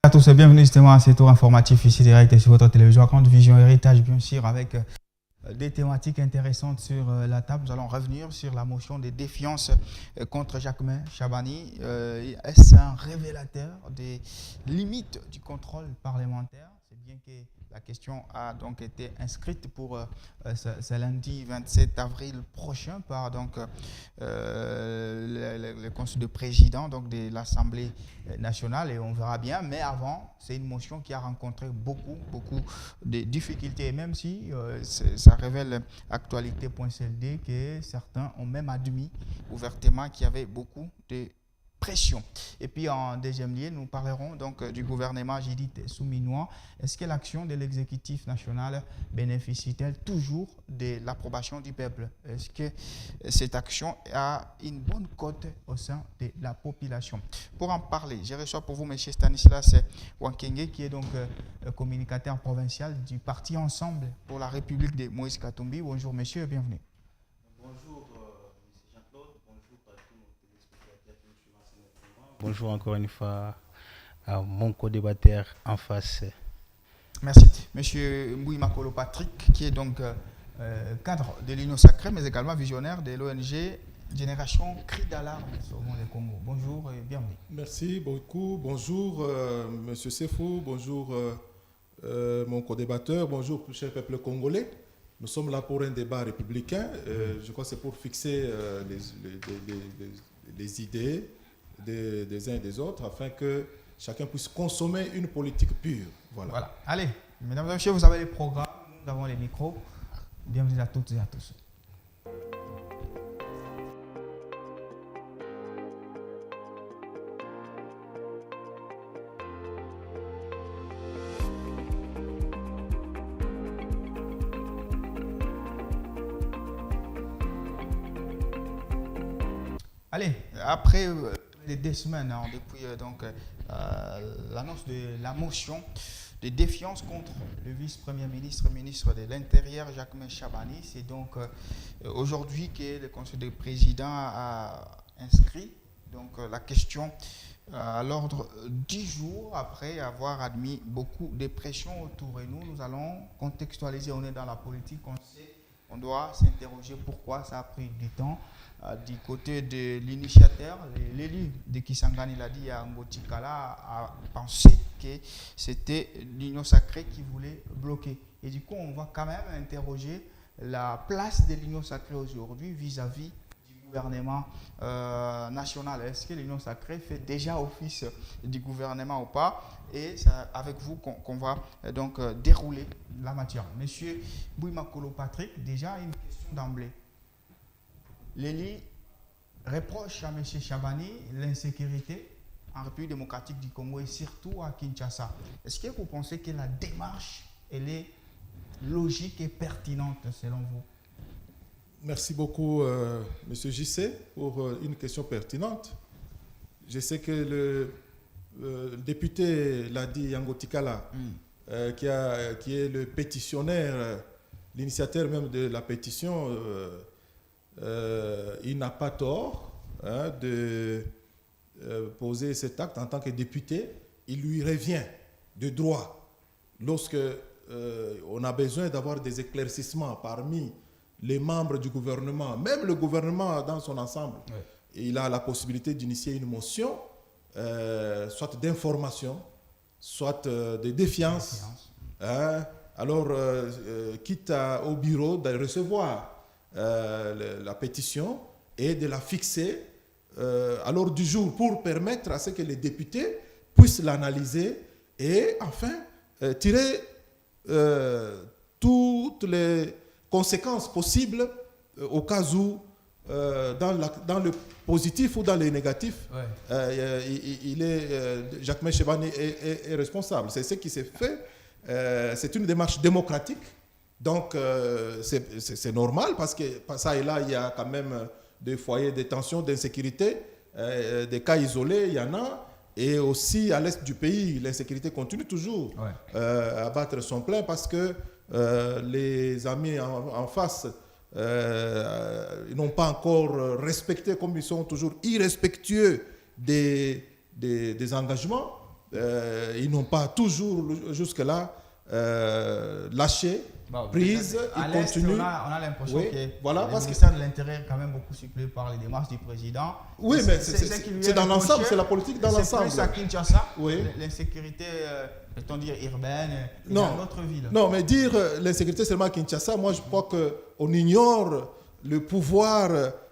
À tous et bienvenue justement à ce tour informatif ici direct sur votre télévision Compte Vision Héritage, bien sûr, avec des thématiques intéressantes sur la table. Nous allons revenir sur la motion de défiance contre Jacquemain Chabani. Est-ce un révélateur des limites du contrôle parlementaire? C'est bien que la question a donc été inscrite pour ce lundi 27 avril prochain par le conseil de président donc, de l'Assemblée nationale et on verra bien. Mais avant, c'est une motion qui a rencontré beaucoup de difficultés. Et même si ça révèle actualité.cld que certains ont même admis ouvertement qu'il y avait beaucoup de pression. Et puis en deuxième lieu, nous parlerons donc du gouvernement Judith Souminois. Est-ce que l'action de l'exécutif national bénéficie-t-elle toujours de l'approbation du peuple? Est-ce que cette action a une bonne cote au sein de la population? Pour en parler, je reçois pour vous M. Stanislas Wankenge, qui est donc communicateur provincial du parti Ensemble pour la République de Moïse Katumbi. Bonjour monsieur et bienvenue. Bonjour M. Jean-Claude, bonjour à tous nos téléspectateurs qui nous suivent en ce moment. Bonjour encore une fois à mon co-débatteur en face. Merci. Monsieur Mbouy Makolo Patrick, qui est donc cadre de l'Union Sacrée, mais également visionnaire de l'ONG Génération Cri d'alarme sur le Congo. Bonjour et bienvenue. Merci beaucoup. Bonjour Monsieur Sefou, bonjour mon co-débatteur, bonjour cher peuple congolais. Nous sommes là pour un débat républicain. Je crois que c'est pour fixer les idées des uns et des autres afin que chacun puisse consommer une politique pure. Voilà. Allez, mesdames et messieurs, vous avez les programmes, nous avons les micros. Bienvenue à toutes et à tous. Allez, après les 2 semaines, depuis l'annonce de la motion de défiance contre le vice-premier ministre, ministre de l'Intérieur, Jacquemain Chabani, c'est donc aujourd'hui que le conseil de président a inscrit donc, la question à l'ordre 10 jours après avoir admis beaucoup de pression autour. Et nous allons contextualiser, on est dans la politique, on sait. On doit s'interroger pourquoi ça a pris du temps. Du côté de l'initiateur, l'élu de Kisangani l'a dit à Ngotikala, a pensé que c'était l'Union Sacrée qui voulait bloquer. Et du coup, on va quand même interroger la place de l'Union Sacrée aujourd'hui vis-à-vis du gouvernement national. Est-ce que l'Union Sacrée fait déjà office du gouvernement ou pas? Et c'est avec vous qu'on va donc dérouler la matière. Monsieur Bouimakolo Patrick, déjà une question d'emblée. L'élu reproche à M. Chabani l'insécurité en République démocratique du Congo et surtout à Kinshasa. Est-ce que vous pensez que la démarche elle est logique et pertinente selon vous? Merci beaucoup M. JC pour une question pertinente. Je sais que le député l'a dit, Yango Tikala, qui est le pétitionnaire, l'initiateur même de la pétition, il n'a pas tort de poser cet acte en tant que député. Il lui revient de droit, lorsque on a besoin d'avoir des éclaircissements parmi les membres du gouvernement, même le gouvernement dans son ensemble, il a la possibilité d'initier une motion, soit d'information, soit de défiance. Alors, quitte au bureau de recevoir la pétition et de la fixer à l'ordre du jour pour permettre à ce que les députés puissent l'analyser et enfin tirer toutes les conséquences possibles au cas où dans le positif ou dans le négatif, Jacquemain Chabani est responsable. C'est ce qui s'est fait. C'est une démarche démocratique. Donc, c'est normal parce que ça et là, il y a quand même des foyers de tension, d'insécurité, des cas isolés, il y en a. Et aussi, à l'est du pays, l'insécurité continue toujours à battre son plein parce que les amis en face n'ont pas encore respecté, comme ils sont toujours irrespectueux des engagements. ils n'ont pas toujours jusque-là lâché prise. À Ils l'Est, continuent. on a l'impression Oui, que voilà, le parce que- ministère de l'Intérieur est quand même beaucoup suppléé par les démarches du président. Oui, Et mais ce qui lui c'est est dans l'ensemble, reproché, c'est la politique dans c'est l'ensemble. plus à Kinshasa, Oui. l'insécurité, peut-on dire, urbaine, et Non. dans d'autres villes. Non, mais dire l'insécurité seulement à Kinshasa, moi je crois qu'on ignore le pouvoir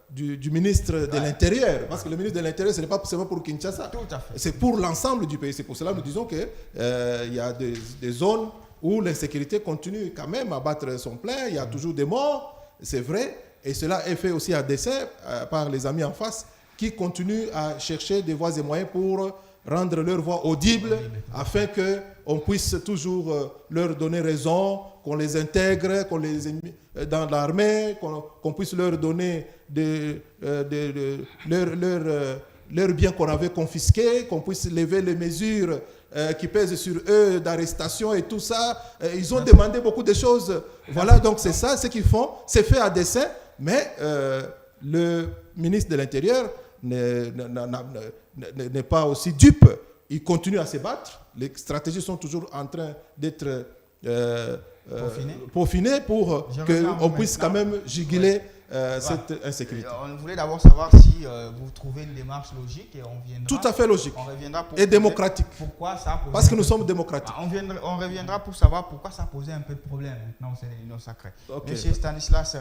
du ministre de l'Intérieur. Parce que le ministre de l'Intérieur, ce n'est pas seulement pour Kinshasa. Tout à fait. C'est pour l'ensemble du pays. C'est pour cela que nous disons qu'il y a des zones où l'insécurité continue quand même à battre son plein. Il y a toujours des morts, c'est vrai. Et cela est fait aussi à dessein par les amis en face qui continuent à chercher des voies et moyens pour rendre leur voix audible afin qu'on puisse toujours leur donner raison, qu'on les intègre, qu'on les dans l'armée, qu'on puisse leur donner leurs biens qu'on avait confisqués, qu'on puisse lever les mesures qui pèsent sur eux d'arrestation et tout ça. Ils ont demandé beaucoup de choses. Voilà, donc c'est ça, ce qu'ils font. C'est fait à dessein, mais le ministre de l'Intérieur n'est pas aussi dupe. Il continue à se battre. Les stratégies sont toujours en train d'être peaufinées pour qu'on puisse quand même juguler cette insécurité. On voulait d'abord savoir si vous trouvez une démarche logique et on viendra. Tout à fait logique. On reviendra pour et démocratique. Pourquoi ça a posé Parce que nous sommes démocratiques. On reviendra pour savoir pourquoi ça a posé un peu de problème. Maintenant, c'est l'union sacrée. Okay. Monsieur Stanislas,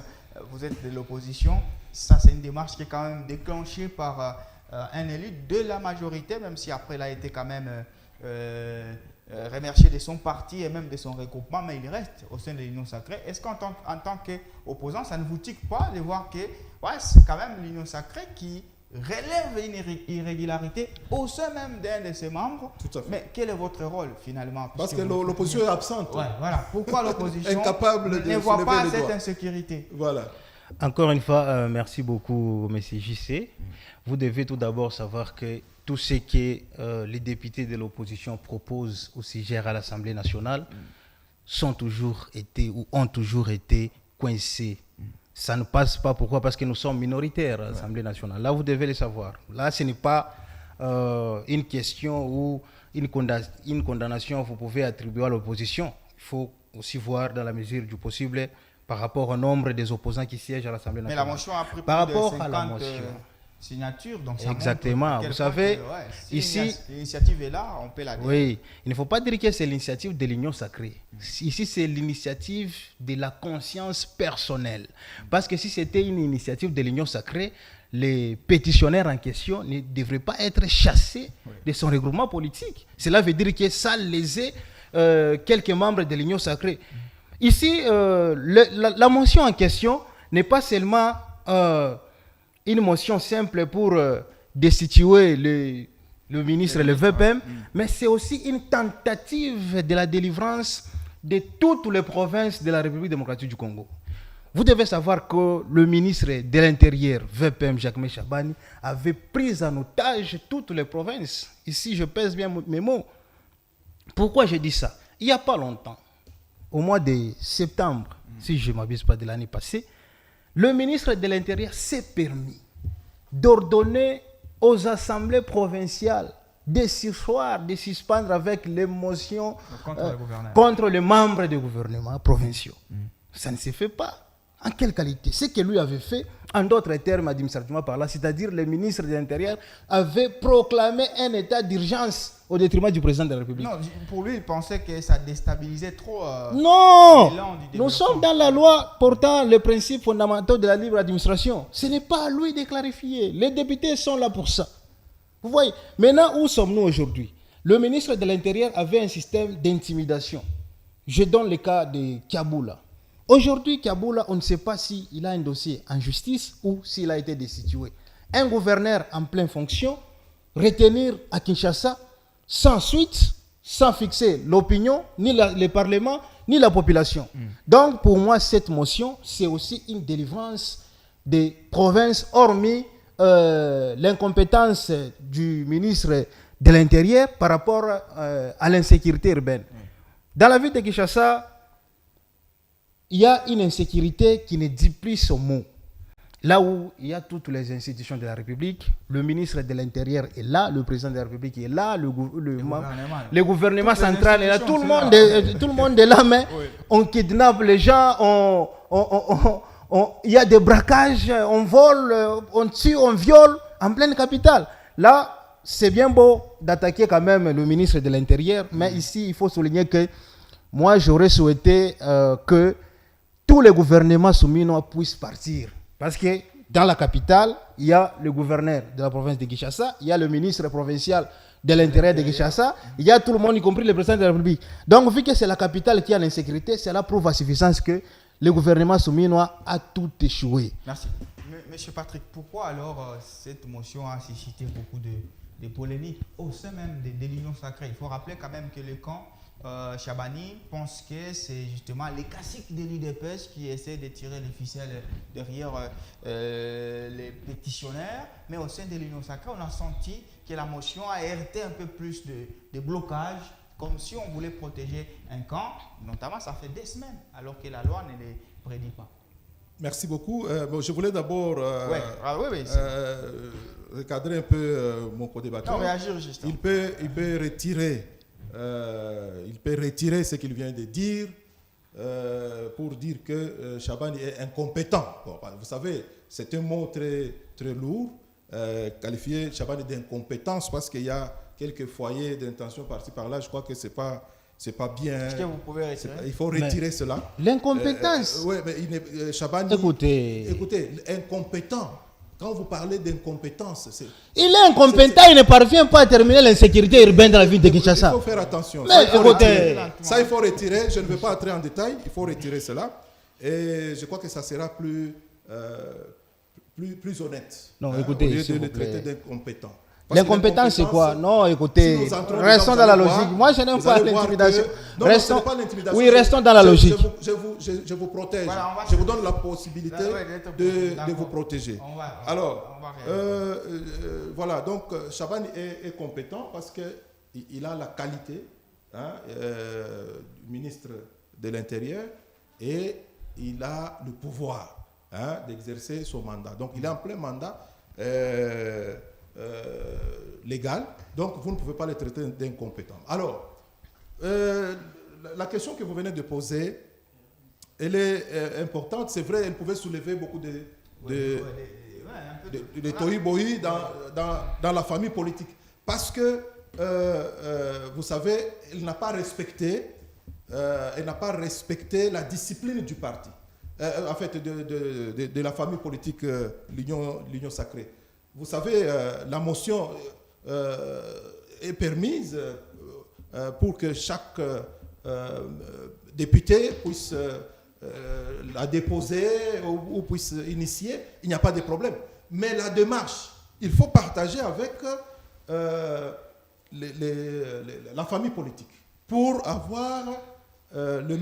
vous êtes de l'opposition. Ça, c'est une démarche qui est quand même déclenchée par un élu de la majorité, même si après il a été quand même remercié de son parti et même de son regroupement, mais il reste au sein de l'Union sacrée. Est-ce qu'en tant qu'opposant, ça ne vous tique pas de voir que c'est quand même l'Union sacrée qui relève une irrégularité au sein même d'un de ses membres? Tout à fait. Mais quel est votre rôle finalement? Parce que l'opposition est absente. Ouais, voilà. Pourquoi l'opposition incapable de ne voit soulever pas les cette doigts. insécurité? Voilà. Encore une fois, merci beaucoup, M. JC. Vous devez tout d'abord savoir que tout ce que les députés de l'opposition proposent ou suggèrent à l'Assemblée nationale ont toujours été coincés. Ça ne passe pas. Pourquoi? Parce que nous sommes minoritaires à l'Assemblée nationale. Là, vous devez le savoir. Là, ce n'est pas une question ou une condamnation que vous pouvez attribuer à l'opposition. Il faut aussi voir dans la mesure du possible par rapport au nombre des opposants qui siègent à l'Assemblée nationale. Mais la motion a pris par plus de rapport 50 à la motion. Signatures, donc ça exactement. montre Vous quel savez, point que, ici, l'initiative est là, on peut la dire. oui, il ne faut pas dire que c'est l'initiative de l'Union sacrée. Ici, c'est l'initiative de la conscience personnelle. Parce que si c'était une initiative de l'Union sacrée, les pétitionnaires en question ne devraient pas être chassés de son regroupement politique. Cela veut dire que ça lésait quelques membres de l'Union sacrée. Ici, la motion en question n'est pas seulement une motion simple pour destituer le ministre, le VPM, mais c'est aussi une tentative de la délivrance de toutes les provinces de la République démocratique du Congo. Vous devez savoir que le ministre de l'Intérieur, VPM Jacques Chabani, avait pris en otage toutes les provinces. Ici, je pèse bien mes mots. Pourquoi je dis ça? Il n'y a pas longtemps, au mois de septembre, si je ne m'abuse pas de l'année passée, le ministre de l'Intérieur s'est permis d'ordonner aux assemblées provinciales de surseoir, de suspendre avec les motions contre les membres des gouvernements provinciaux. Ça ne se fait pas. En quelle qualité? Ce que lui avait fait, en d'autres termes administrativement parlant, c'est-à-dire le ministre de l'Intérieur avait proclamé un état d'urgence au détriment du président de la République. Non, pour lui, il pensait que ça déstabilisait trop. Non, nous sommes dans la loi portant les principes fondamentaux de la libre administration. Ce n'est pas à lui de clarifier. Les députés sont là pour ça. Vous voyez, maintenant, où sommes-nous aujourd'hui? Le ministre de l'Intérieur avait un système d'intimidation. Je donne le cas de Kaboula. Aujourd'hui, Kaboula, on ne sait pas s'il a un dossier en justice ou s'il a été destitué. Un gouverneur en pleine fonction, retenir à Kinshasa, sans suite, sans fixer l'opinion, ni le Parlement, ni la population. Donc, pour moi, cette motion, c'est aussi une délivrance des provinces, hormis l'incompétence du ministre de l'Intérieur par rapport à l'insécurité urbaine. Dans la ville de Kinshasa, il y a une insécurité qui ne dit plus son mot. là où il y a toutes les institutions de la République, le ministre de l'Intérieur est là, le président de la République est là, le gouvernement central est là, tout le monde est là, mais oui. On kidnappe les gens, il y a des braquages, on vole, on tue, on viole en pleine capitale. Là, c'est bien beau d'attaquer quand même le ministre de l'Intérieur, mais ici, il faut souligner que moi, j'aurais souhaité que tous les gouvernements souminois puissent partir. Parce que dans la capitale, il y a le gouverneur de la province de Kinshasa, il y a le ministre provincial de l'Intérieur de Kinshasa, il y a tout le monde, y compris le président de la République. Donc, vu que c'est la capitale qui a l'insécurité, c'est la preuve à suffisance que le gouvernement souminois a tout échoué. Merci. Monsieur Patrick, pourquoi alors cette motion a suscité beaucoup de polémiques au sein même de l'Union sacrée? Il faut rappeler quand même que le camp Chabani pense que c'est justement les caciques de l'UDPS qui essaient de tirer les ficelles derrière les pétitionnaires, mais au sein de l'Union sacrée, on a senti que la motion a heurté un peu plus de blocage, comme si on voulait protéger un camp, notamment ça fait des semaines, alors que la loi ne les prédit pas. Merci beaucoup. Je voulais d'abord recadrer un peu mon co-débatteur. Réagir juste. Il peut retirer ce qu'il vient de dire pour dire que Chabani est incompétent. Bon, vous savez, c'est un mot très, très lourd, qualifier Chabani d'incompétence parce qu'il y a quelques foyers d'intention par-ci par-là. Je crois que c'est pas bien. Est-ce que vous pouvez retirer? Il faut retirer cela. L'incompétence. Oui, mais Chabani. Écoutez, incompétent. Quand vous parlez d'incompétence, il est incompétent, il ne parvient pas à terminer l'insécurité urbaine dans la ville de Kinshasa. Il faut faire attention. Mais ça, il faut retirer. Je ne vais pas entrer en détail. Il faut retirer cela. Et je crois que ça sera plus honnête. Non, écoutez, au lieu de le traiter d'incompétent. L'incompétence, c'est quoi? Non, écoutez, restons dans la logique. Moi, je n'aime pas l'intimidation. Restons dans la logique. Je vous protège. Voilà, je vous donne la possibilité de vous protéger. Alors, voilà, donc Chabani est compétent parce qu'il a la qualité du ministre de l'Intérieur et il a le pouvoir d'exercer son mandat. Donc, il est en plein mandat. Légal, donc vous ne pouvez pas le traiter d'incompétent. Alors, la question que vous venez de poser, elle est importante. C'est vrai, elle pouvait soulever beaucoup de tohu-bohu dans la famille politique. Parce que, vous savez, elle n'a pas respecté la discipline du parti, en fait, de la famille politique, l'Union sacrée. Vous savez, la motion est permise pour que chaque député puisse la déposer ou puisse initier. Il n'y a pas de problème. Mais la démarche, il faut partager avec la famille politique pour avoir le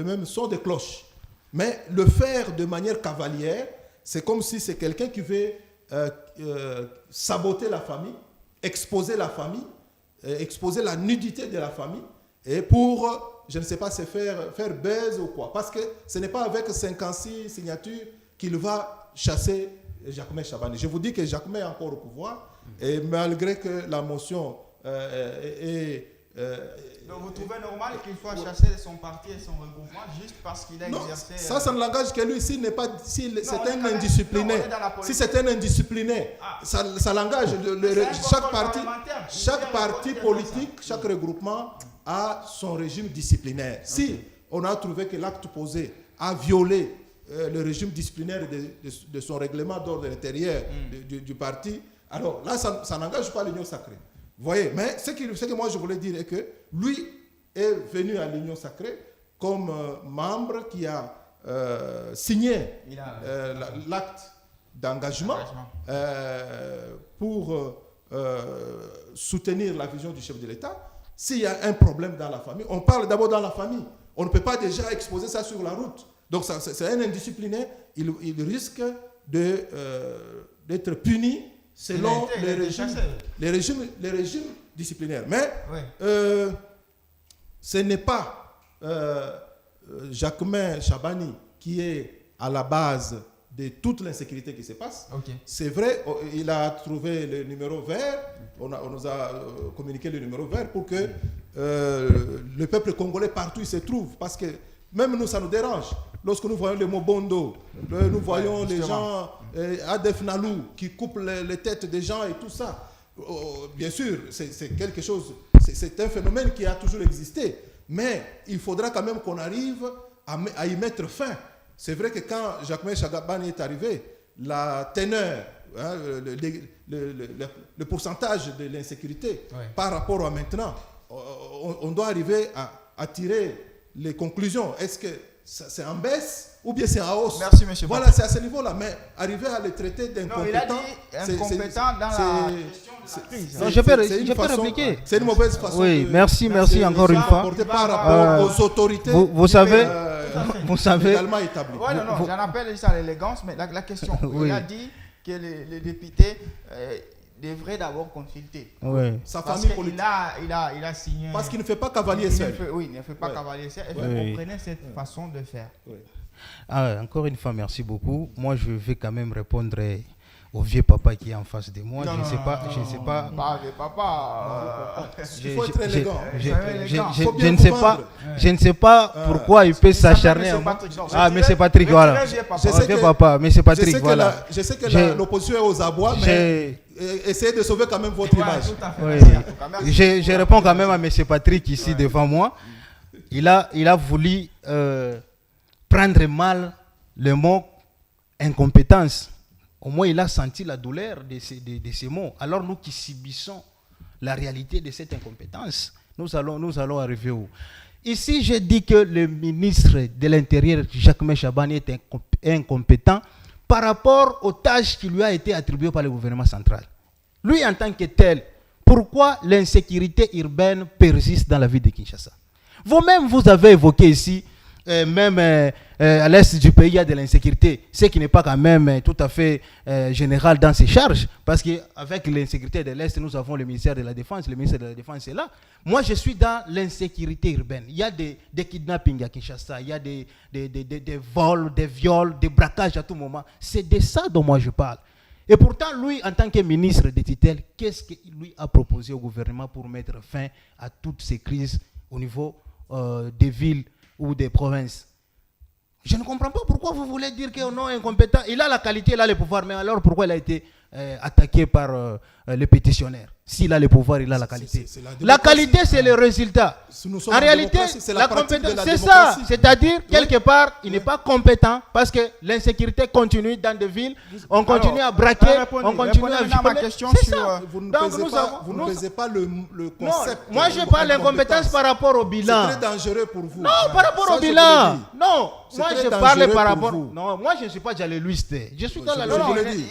même son de cloche. Mais le faire de manière cavalière, c'est comme si c'est quelqu'un qui veut saboter la famille, exposer la famille, exposer la nudité de la famille, et pour, je ne sais pas, se faire buzz ou quoi. Parce que ce n'est pas avec 56 signatures qu'il va chasser Jacquemain Chabani. Je vous dis que Jacquemain est encore au pouvoir, et malgré que la motion donc vous trouvez normal qu'il soit chassé de son parti et son regroupement juste parce qu'il a exercé... Ça ne l'engage que lui. C'est un indiscipliné. Si c'est un indiscipliné, ça l'engage. Chaque parti politique, chaque regroupement a son régime disciplinaire. Si on a trouvé que l'acte posé a violé le régime disciplinaire de son règlement d'ordre intérieur du parti, alors là, ça n'engage pas l'Union sacrée. Vous voyez, mais ce que moi je voulais dire est que lui est venu à l'Union sacrée comme membre qui a signé l'acte d'engagement pour soutenir la vision du chef de l'État. S'il y a un problème dans la famille, on parle d'abord dans la famille. On ne peut pas déjà exposer ça sur la route. Donc c'est un indiscipliné. Il risque d'être puni selon les régimes disciplinaires. Mais ce n'est pas Jacquemain Chabani qui est à la base de toute l'insécurité qui se passe. Ok. C'est vrai, il a trouvé le numéro vert, on nous a communiqué le numéro vert pour que le peuple congolais partout il se trouve. Parce que même nous, ça nous dérange. Lorsque nous voyons le mot Bondo, nous voyons les gens, Adef Nalou, qui coupent les têtes des gens et tout ça. Bien sûr, c'est quelque chose, c'est un phénomène qui a toujours existé. Mais il faudra quand même qu'on arrive à y mettre fin. C'est vrai que quand Jacques Chabani est arrivé, la teneur, hein, le pourcentage de l'insécurité par rapport à maintenant, on doit arriver à tirer les conclusions. Est-ce que c'est en baisse ou bien c'est en hausse? Merci, monsieur. Voilà, c'est à ce niveau-là. Mais arriver à les traiter d'incompétents... Non, il a dit incompétent dans la gestion de la crise. Non, je peux répliquer. C'est une mauvaise façon. Oui, merci encore une fois. Par rapport aux autorités... Vous savez... Vous savez... Également établi. Oui, non, j'en appelle ça l'élégance, mais la question, Oui. il a dit que les députés devraient d'abord consulter. Oui. Sa Parce famille politique. qu'il a signé... Parce qu'il ne fait pas cavalier seul. Il ne fait pas cavalier seul. Et vous comprenez cette façon de faire. Oui. Encore une fois, merci beaucoup. Moi, je vais quand même répondre au vieux papa qui est en face de moi. Je ne sais pas. Pas vieux papa. Il faut être élégant. Je ne sais pas pourquoi il peut s'acharner à moi. Mais c'est Patrick, voilà. Mais c'est Patrick, voilà. Je sais que l'opposition est aux abois, mais essayez de sauver quand même votre image. Oui. Je réponds quand même à M. Patrick ici devant moi. Il a voulu prendre mal le mot incompétence. Au moins, il a senti la douleur de ces mots. Alors, nous qui subissons la réalité de cette incompétence, nous allons arriver où? Ici, je dis que le ministre de l'Intérieur, Jacques Chabani, est incompétent par rapport aux tâches qui lui a été attribuées par le gouvernement central. Lui, en tant que tel, pourquoi l'insécurité urbaine persiste dans la ville de Kinshasa? Vous-même, vous avez évoqué ici, même à l'est du pays, il y a de l'insécurité, ce qui n'est pas quand même tout à fait général dans ses charges, parce qu'avec l'insécurité de l'est, nous avons le ministère de la Défense, le ministère de la Défense est là. Moi, je suis dans l'insécurité urbaine. Il y a des kidnappings à Kinshasa, il y a des vols, des viols, des braquages à tout moment. C'est de ça dont moi je parle. Et pourtant, lui, en tant que ministre de tutelle, qu'est-ce qu'il lui a proposé au gouvernement pour mettre fin à toutes ces crises au niveau des villes ou des provinces? Je ne comprends pas pourquoi vous voulez dire que non, incompétent. Il a la qualité, il a le pouvoir, mais alors pourquoi il a été attaqué par les pétitionnaires? S'il a le pouvoir, il a la qualité. La qualité, c'est le résultat. En réalité, la compétence, c'est ça. C'est-à-dire, quelque part, il n'est pas compétent parce que l'insécurité continue dans des villes. On continue à braquer, on continue à violer. C'est ça. Vous ne pesez pas le concept. Non, moi, je parle d'incompétence par rapport au bilan. C'est très dangereux pour vous. Non, par rapport au bilan. Non, moi, je parle par rapport... Non, moi, je ne suis pas dialéliste. Je suis dans la logique.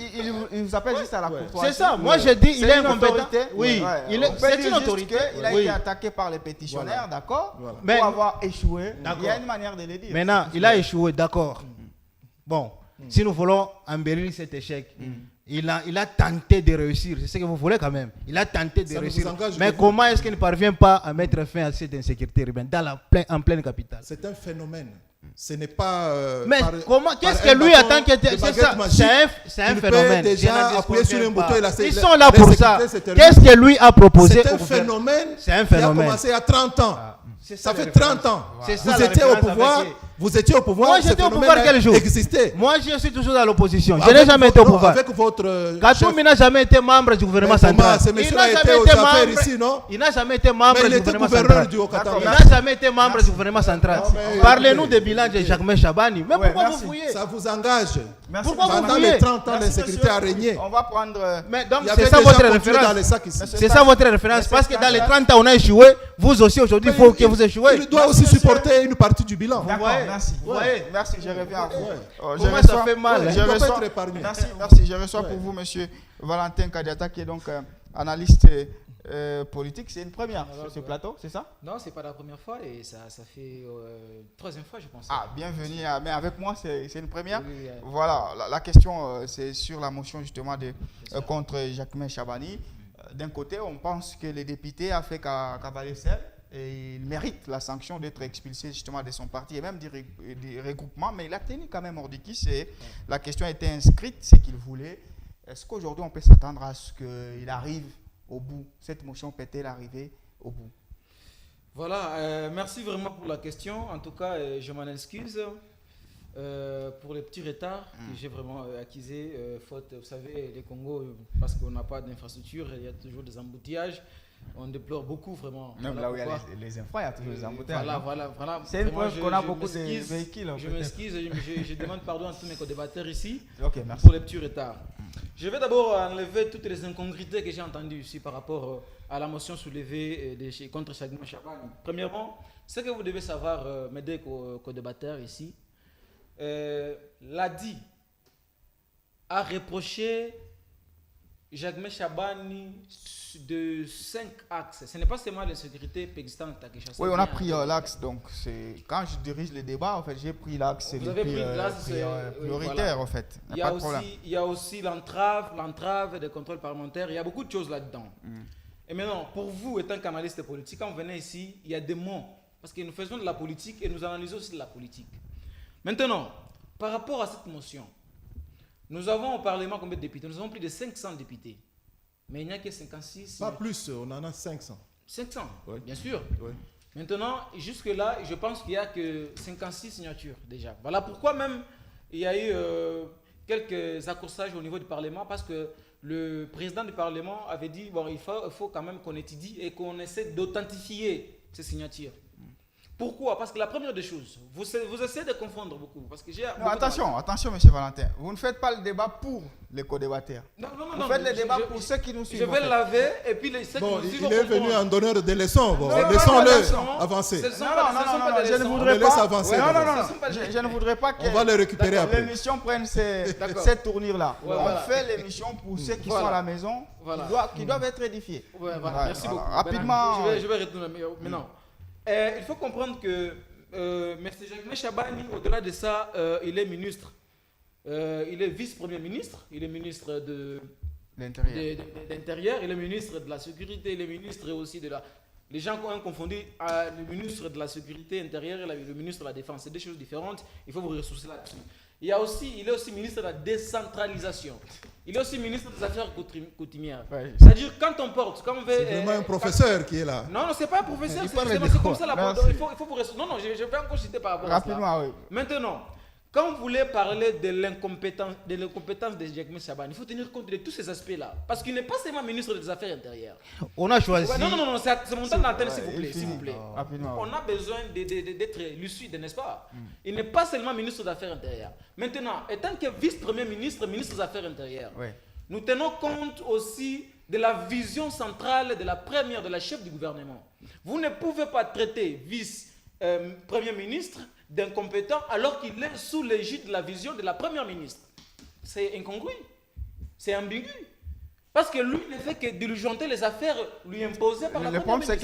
Il vous appelle juste à la courtoisie. C'est ça. Moi, je dis, il est incompétent. Oui, c'est une autorité. Il a été attaqué par les pétitionnaires, d'accord, pour avoir échoué. Il y a une manière de le dire. Maintenant, il a échoué, d'accord. Bon, si nous voulons embellir cet échec, il a tenté de réussir. C'est ce que vous voulez quand même. Il a tenté de réussir. Mais comment est-ce qu'il ne parvient pas à mettre fin à cette insécurité urbaine en pleine capitale? C'est un phénomène. Ce n'est pas. Mais comment? Qu'est-ce que lui attend que c'est un phénomène. Déjà appuyer sur un bouton. Ils sont là pour ça. Qu'est-ce que lui a proposé? C'est un phénomène. C'est un phénomène qui a commencé il y a 30 ans. Ça fait 30 ans. Voilà. Vous étiez au pouvoir. Vous étiez au pouvoir. Moi, j'étais au pouvoir quel jour? Existait. Moi, je suis toujours dans l'opposition. Je n'ai jamais été au pouvoir. Avec votre. Katoumi n'a jamais été membre du gouvernement central. Il n'a jamais été membre ici, non? Il n'a jamais été membre du gouvernement central. Il n'a jamais été membre du gouvernement central. Parlez-nous des bilans de Jacques Chabani. Mais pourquoi vous fouillez? Ça vous engage. Pourquoi vous pendant fouillez? les 30 ans, l'insécurité a régné. On va prendre. Mais donc, c'est ça votre référence. C'est ça votre référence. Parce que dans les 30 ans, on a échoué. Vous aussi, aujourd'hui, il faut que vous échouez. Il doit aussi supporter une partie du bilan. D'accord, merci. Merci, je reviens à vous. Pour moi, ça fait mal. Merci. Je reçois pour vous, monsieur Valentin Kadiata, qui est donc analyste politique. C'est une première sur ce plateau, c'est ça? Non, c'est pas la première fois et ça fait troisième fois, je pense. Ah, bienvenue. Mais avec moi, c'est une première. Oui. Voilà, la question, c'est sur la motion justement contre Jacques Chabani. D'un côté, on pense que les députés ont fait cavaler seul. et il mérite la sanction d'être expulsé justement de son parti et même du regroupement, mais il a tenu quand même hors de kiss et la question était inscrite, c'est qu'il voulait. Est-ce qu'aujourd'hui on peut s'attendre à ce qu'il arrive au bout? Cette motion peut-elle arriver au bout? Voilà, merci vraiment pour la question. En tout cas, je m'en excuse pour les petits retards que j'ai vraiment accusés. Faute, vous savez, les Congo, parce qu'on n'a pas d'infrastructure, il y a toujours des embouteillages. On déplore beaucoup vraiment. Même Voilà là où il y a pourquoi. les infras, il y a toujours des embouteillages. Voilà. C'est une Vraiment, preuve qu'on a je beaucoup de m'excuse, véhicules. Je m'excuse, je demande pardon à tous mes co-débatteurs ici Ok, merci. pour les petits retards. Je vais d'abord enlever toutes les incongruités que j'ai entendues ici par rapport à la motion soulevée contre Jacques Chabani. Premièrement, ce que vous devez savoir, mes deux co-débatteurs ici, l'ADI a reproché Jacques Chabani de 5 axes. Ce n'est pas seulement l'insécurité persistante à Kinshasa. Oui, on a pris l'axe, donc quand je dirige le débat, en fait, j'ai pris l'axe prioritaire, voilà. En fait. Il y a aussi l'entrave des contrôles parlementaires, il y a beaucoup de choses là-dedans. Et maintenant, pour vous, étant canaliste politique, quand vous venez ici, il y a des mots, parce que nous faisons de la politique et nous analysons aussi de la politique. Maintenant, par rapport à cette motion, nous avons au Parlement combien de députés? Nous avons plus de 500 députés. Mais il n'y a que 56. Pas plus, on en a 500. 500, Oui. bien sûr. Oui. Maintenant, jusque-là, je pense qu'il n'y a que 56 signatures déjà. Voilà pourquoi même il y a eu quelques accoursages au niveau du Parlement, parce que le président du Parlement avait dit bon, il faut quand même qu'on étudie et qu'on essaie d'authentifier ces signatures. Pourquoi? Parce que la première des choses, vous essayez de confondre beaucoup. Parce que non, attention, monsieur Valentin. Vous ne faites pas le débat pour les co-débatteurs. Vous faites le débat pour ceux qui nous suivent. Je vais laver et puis ceux qui nous suivent. Il est venu en donneur des leçons. Bon, Non, laissons-le avancer. Non, je ne voudrais On le laisse pas. avancer. Je ne voudrais pas que On va le récupérer après. l'émission prenne cette tournure-là. On fait l'émission pour ceux qui sont à la maison, qui doivent être édifiés. Merci beaucoup. Rapidement. Je vais retourner maintenant. Il faut comprendre que M. Jacques Chabani, au-delà de ça, il est ministre. Il est vice-premier ministre. Il est ministre de l'Intérieur. Il est ministre de la Sécurité. Il est ministre aussi de la... Les gens ont confondu le ministre de la Sécurité intérieure et le ministre de la Défense. C'est deux choses différentes. Il faut vous ressourcer là-dessus. Il est aussi ministre de la décentralisation. Il est aussi ministre des Affaires coutumières. Ouais. C'est-à-dire, quand on veut... C'est vraiment un professeur qui est là. Non, c'est pas un professeur, c'est comme ça. Il faut vous ressourcer. Non, je vais encore citer par rapport à ça. Rapidement, oui. Maintenant, quand vous voulez parler de l'incompétence de Jacques Chabani, il faut tenir compte de tous ces aspects-là. Parce qu'il n'est pas seulement ministre des Affaires intérieures. On a choisi... Non, c'est mon temps d'antenne, s'il vous plaît. Rapidement, on a besoin d'être lucide, n'est-ce pas? Il n'est pas seulement ministre des Affaires intérieures. Maintenant, étant que vice-premier ministre, ministre des Affaires intérieures, nous tenons compte aussi de la vision centrale de la chef du gouvernement. Vous ne pouvez pas traiter vice-premier ministre d'incompétent alors qu'il est sous l'égide de la vision de la première ministre. C'est incongru, c'est ambigu. Parce que lui, ne fait que diligenter les affaires lui imposées par la première ministre. Le problème, c'est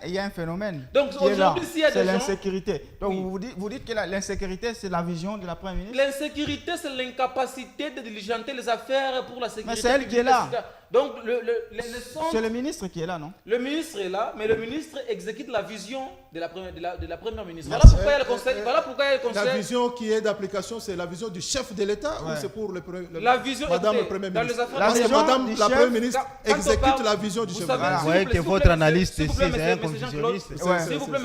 qu'il y a un phénomène. Donc aujourd'hui, s'il y a des gens... C'est l'insécurité. Donc vous dites que l'insécurité, c'est la vision de la première ministre? L'insécurité, c'est l'incapacité de diligenter les affaires pour la sécurité. Mais c'est elle qui est là. Donc, c'est le ministre qui est là, non? Le ministre est là, mais le ministre exécute la vision de la première ministre. Voilà pourquoi il y a le conseil. La vision qui est d'application, c'est la vision du chef de l'État ou c'est pour la vision, Madame le Premier ministre? Parce que Madame la Première ministre exécute la vision du chef de l'État. Vous voyez que votre analyste ici, c'est un confusionniste.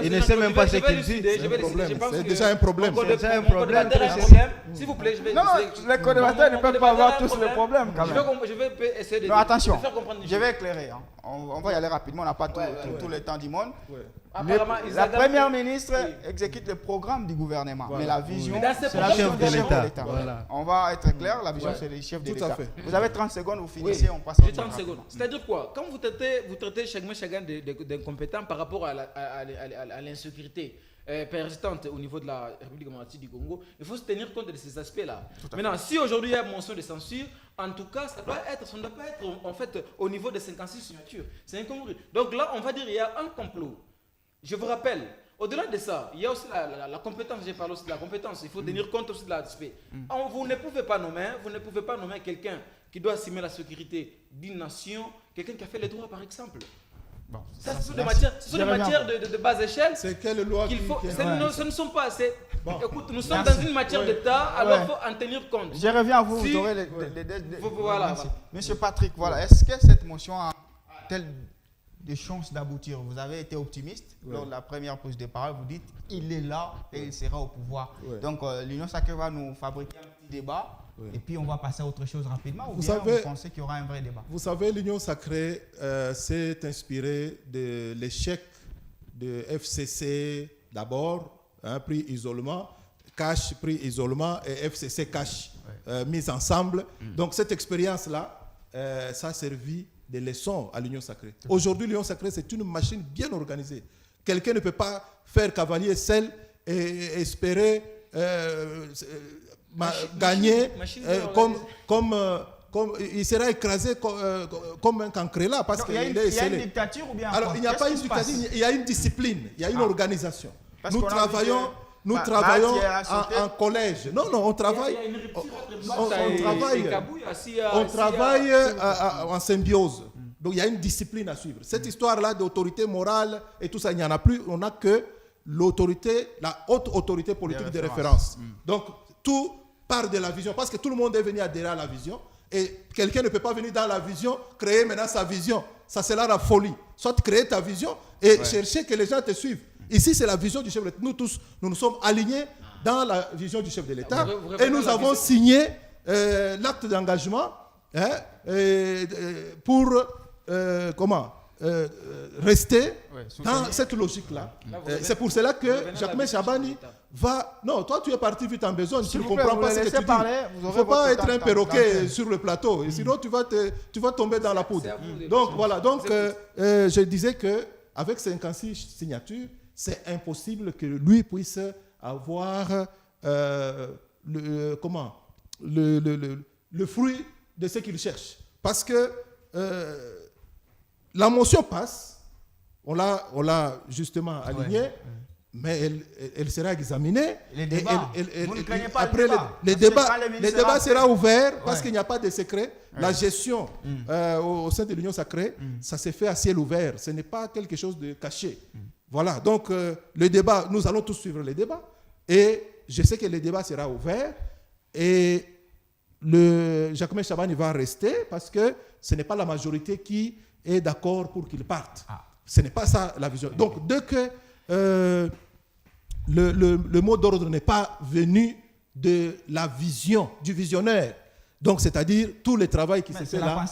Il ne sait même pas ce qu'il dit. C'est déjà un problème. C'est un problème. S'il vous plaît, je vais... Non, les co-débatteurs ne peuvent pas avoir tous les problèmes quand même. Je vais essayer de... Non, attention, je vais éclairer. On va y aller rapidement, on n'a pas tout le temps du monde. La première ministre exécute le programme du gouvernement, mais la vision, c'est la vision du chef de l'État. On va être clair, la vision, c'est le chef de l'État. Vous avez 30 secondes, vous finissez, on passe à 30 secondes. C'est-à-dire quoi? Quand vous traitez chacun d'incompétent par rapport à l'insécurité persistante au niveau de la République démocratique du Congo, il faut se tenir compte de ces aspects-là. Maintenant, si aujourd'hui il y a motion de censure, en tout cas, ça ne doit pas être en fait au niveau des 56 signatures. C'est incongru. Donc là, on va dire qu'il y a un complot. Je vous rappelle, au-delà de ça, il y a aussi la compétence. J'ai parlé aussi de la compétence. Il faut tenir compte aussi de l'aspect. Vous ne pouvez pas nommer quelqu'un qui doit assumer la sécurité d'une nation, quelqu'un qui a fait les droits, par exemple. Bon, Ça, ce sont merci. des matières de bas échelle. C'est quelle loi qu'il faut. qui- Ce ne sont pas assez. Bon. Écoute, nous sommes Merci. dans une matière Oui. d'État, alors il Ouais. faut en tenir compte. Je reviens à vous, Si- vous aurez les Voilà. merci. Monsieur Patrick, voilà. Est-ce que cette motion a-t-elle des chances d'aboutir? Vous avez été optimiste lors de la première prise de parole. Vous dites il est là et il sera au pouvoir. Ouais. Donc l'Union sacrée va nous fabriquer un petit débat Ouais. et puis on va passer à autre chose rapidement. Ou Vous bien savez- vous pensez qu'il y aura un vrai débat? Vous savez, l'Union sacrée s'est inspirée de l'échec de FCC d'abord, prix isolement, cash, prix isolement et FCC cash mis ensemble. Donc cette expérience-là, ça a servi de leçon à l'Union sacrée. Aujourd'hui, l'Union sacrée, c'est une machine bien organisée. Quelqu'un ne peut pas faire cavalier seul et espérer gagner machine bien comme il sera écrasé comme un cancrélat parce Donc, qu'il il y a est une scellé. dictature ou bien Alors, quoi? il n'y a Qu'est-ce pas qui une se passe? dictature, il y a une discipline, il y a une organisation. Parce Nous qu'on a travaillons, vu que Mahathir a sauté. en collège. Non, on travaille. Il y a une rupture On travaille en symbiose. Donc il y a une discipline à suivre. Cette histoire-là d'autorité morale et tout ça, il n'y en a plus. On n'a que l'autorité, la haute autorité politique de référence. Donc tout part de la vision. Parce que tout le monde est venu adhérer à la vision. Et quelqu'un ne peut pas venir dans la vision, créer maintenant sa vision. Ça, c'est là la folie. Soit créer ta vision et chercher que les gens te suivent. Ici, c'est la vision du chef de l'État. Nous tous, nous sommes alignés dans la vision du chef de l'État. Et nous avons signé l'acte d'engagement pour rester dans cette logique-là. C'est pour cela que Jacques Chabani va... Non, toi, tu es parti vite en besogne. Tu ne comprends pas ce que tu dis. Il ne faut pas être un perroquet sur le plateau. Et sinon, tu vas tomber dans la poudre. Donc, voilà. Donc, je disais qu'avec 56 signatures, c'est impossible que lui puisse avoir le fruit de ce qu'il cherche. Parce que la motion passe, on l'a justement alignée, mais elle sera examinée. Les débats. Vous ne craignez pas après le débat? le débat sera ouvert parce qu'il n'y a pas de secret. La gestion au sein de l'Union sacrée, ça se fait à ciel ouvert. Ce n'est pas quelque chose de caché. Voilà, donc le débat, nous allons tous suivre le débat. Et je sais que le débat sera ouvert. Et Jacques Chabani va rester parce que ce n'est pas la majorité qui est d'accord pour qu'il parte. Ce n'est pas ça la vision. Donc, dès que le mot d'ordre n'est pas venu de la vision, du visionnaire, donc c'est-à-dire tout le travail qui se fait là,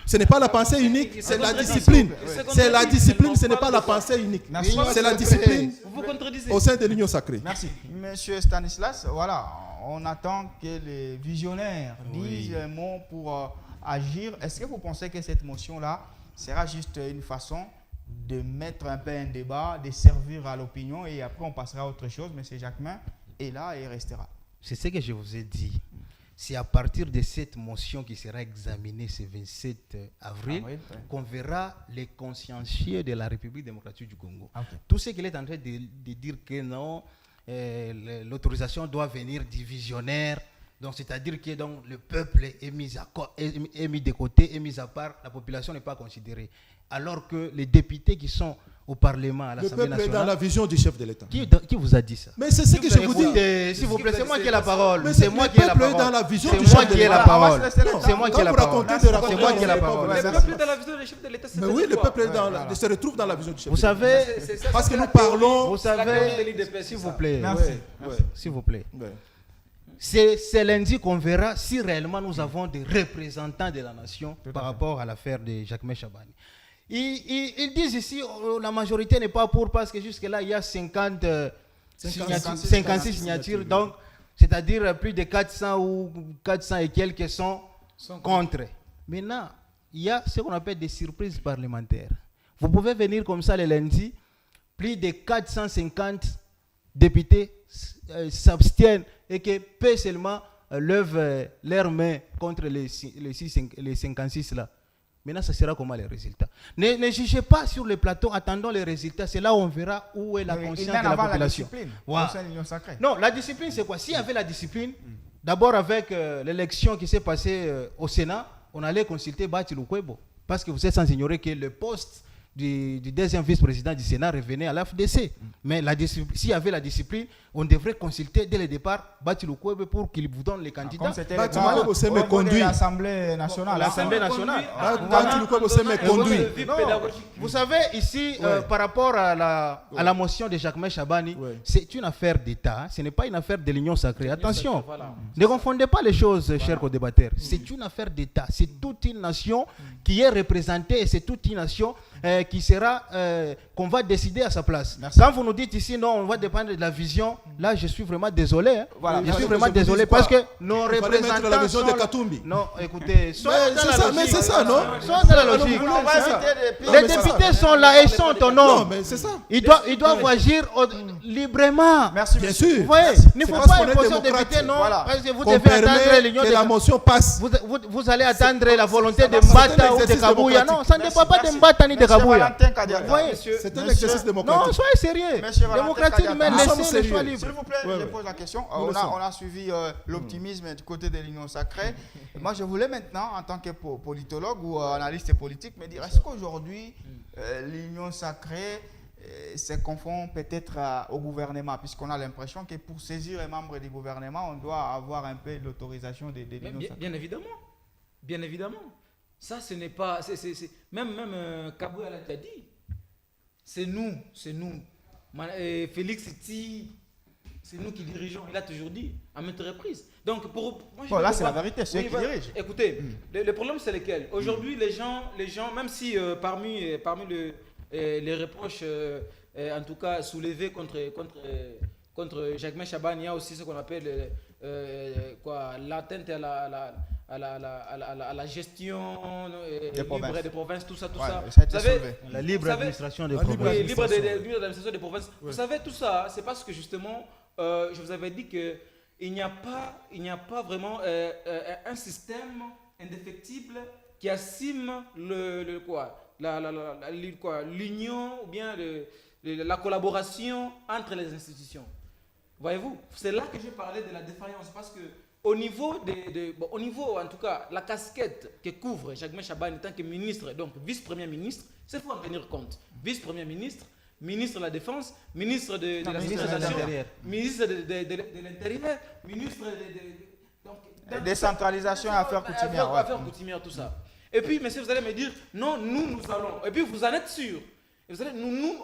ce n'est pas la pensée unique, c'est la discipline. C'est la discipline, ce n'est pas la pensée unique. C'est la discipline au sein de l'Union sacrée. Merci. Monsieur Stanislas, voilà, on attend que les visionnaires disent un mot pour agir. Est-ce que vous pensez que cette motion-là sera juste une façon de mettre un peu un débat, de servir à l'opinion et après on passera à autre chose? Mais c'est Jacquemin est là et il restera. C'est ce que je vous ai dit. C'est à partir de cette motion qui sera examinée ce 27 avril qu'on verra les consciencieux de la République démocratique du Congo. Tout ce qu'il est en train de dire que non, l'autorisation doit venir du visionnaire. Donc, c'est-à-dire que donc, le peuple est mis de côté, est mis à part, la population n'est pas considérée. Alors que les députés qui sont au Parlement, à l'Assemblée nationale... Le peuple est dans la vision du chef de l'État. Qui vous a dit ça? Mais c'est ce que je vous dis. S'il vous plaît, c'est moi qui ai la parole. Mais C'est moi qui ai la le peuple est parole. dans la vision C'est du moi chef de qui ai la l'État. parole. C'est moi qui ai la parole. C'est moi qui ai la parole. Le peuple est dans la vision du chef de l'État. Mais oui, le peuple se retrouve dans la vision du chef Vous de l'État. savez, Parce que nous parlons... vous savez, s'il vous plaît, s'il vous plaît. C'est lundi qu'on verra si réellement nous avons des représentants de la nation par rapport à l'affaire de Jacques Chabani. Ils disent ici la majorité n'est pas pour parce que jusque-là il y a 56 signatures. Donc, c'est-à-dire plus de 400 ou 400 et quelques sont contre. Maintenant, il y a ce qu'on appelle des surprises parlementaires. Vous pouvez venir comme ça le lundi, plus de 450 députés s'abstiennent et que peu seulement lèvent leurs mains contre les 56 là. Maintenant, ça sera comment les résultats? Ne jugez pas sur le plateau, attendons les résultats. C'est là où on verra où est la conscience de la population. Non, la discipline, c'est quoi? S'il y avait la discipline, d'abord avec l'élection qui s'est passée au Sénat, on allait consulter Bati Lukwebo. Parce que vous êtes sans ignorer que le poste du deuxième vice-président du Sénat revenait à l'AFDC. Mais s'il y avait la discipline, on devrait consulter dès le départ Bati Lukwebe pour qu'il vous donne les candidats. Comme c'était Bati le cas Lukwebe, c'est au niveau conduit. de l'Assemblée nationale. L'Assemblée nationale. Bati Lukwebe, c'est mes conduits. Vous savez, ici, par rapport à la motion de Jacques Chabani, Ouais. c'est une affaire d'État, ce n'est pas une affaire de l'Union sacrée. Attention, Voilà. ne confondez pas les choses, chers co-débatteurs. C'est une affaire d'État, c'est toute une nation qui est représentée et c'est toute une nation qui sera, qu'on va décider à sa place. Merci. Quand vous nous dites ici, non, on va dépendre de la vision, là, je suis vraiment désolé. Hein. Voilà, Je suis que vraiment je vous désolé dise quoi? parce que nos Il fallait mettre représentants la vision sont de là- Katumbi. Non, écoutez, soyez dans c'est la ça, logique. mais c'est ça, non? Soyez dans la logique. On va C'est ça. éviter des Non, Les mais c'est députés ça. sont là et sont autonomes. Non, mais c'est ça. Ils doivent agir librement. Merci, Bien monsieur. sûr. Vous voyez, il ne C'est faut parce pas qu'on est imposer aux démocrate. députés, non, Voilà. parce que vous Qu'on devez attendre permet l'union que de... la motion passe. Vous allez attendre la volonté de c'est un Mbata ou de exercice Kabouya. démocratique. Non, ça ne dépend pas de Mbata ni de Monsieur Kabouya. Valentin Kadiaga. Vous voyez, Monsieur- C'est un monsieur- exercice démocratique. non, soyez sérieux. Monsieur Valentin Démocratique, Kadiaga. mais Nous sommes laissez le choix sérieux. libre. S'il vous plaît, Ouais, je ouais. pose la question. Nous le sommes. On a suivi l'optimisme du côté de l'Union sacrée. Moi, je voulais maintenant, en tant que politologue ou analyste politique, me dire, est-ce qu'aujourd'hui, l'Union sacrée se confond peut-être au gouvernement, puisqu'on a l'impression que pour saisir les membres du gouvernement, on doit avoir un peu l'autorisation de Mais l'Union sacrée. bien évidemment. Bien évidemment. Ça, ce n'est pas. Même Kabouya l'a déjà dit. C'est nous. Félix Iti, c'est nous qui dirigeons. Il a toujours dit, à maintes reprises. Donc, moi, je Bon, ne là, vois c'est pas- la vérité, c'est eux qui voilà. dirigent. Écoutez, le problème, c'est lequel? Aujourd'hui, les gens, même si parmi les reproches, en tout cas, soulevés contre Jacques Chaban, il y a aussi ce qu'on appelle l'atteinte à la gestion libre des provinces, tout ça. Ouais, ça a été Vous savez, soulevé. La libre vous savez- administration des La libre provinces. oui, libre administration. libre d'administration des provinces. Vous savez, tout ça, c'est parce que justement, je vous avais dit qu'il n'y a pas vraiment un système indéfectible qui assume l'union ou bien la collaboration entre les institutions. Voyez-vous, c'est là que j'ai parlé de la défaillance parce que au niveau au niveau en tout cas la casquette que couvre Jacques Chaban en tant que ministre, donc vice-premier ministre, c'est faut en tenir compte. Vice-premier ministre, ministre de la Défense, ministre de la ministre de Sécurisation, l'Intérieur. ministre de l'Intérieur, ministre donc, Décentralisation et affaires coutumières. ouais. affaires coutumières, tout ça. Et puis, monsieur, vous allez me dire, non, nous allons. Et puis, vous en êtes sûr. Et vous allez, nous,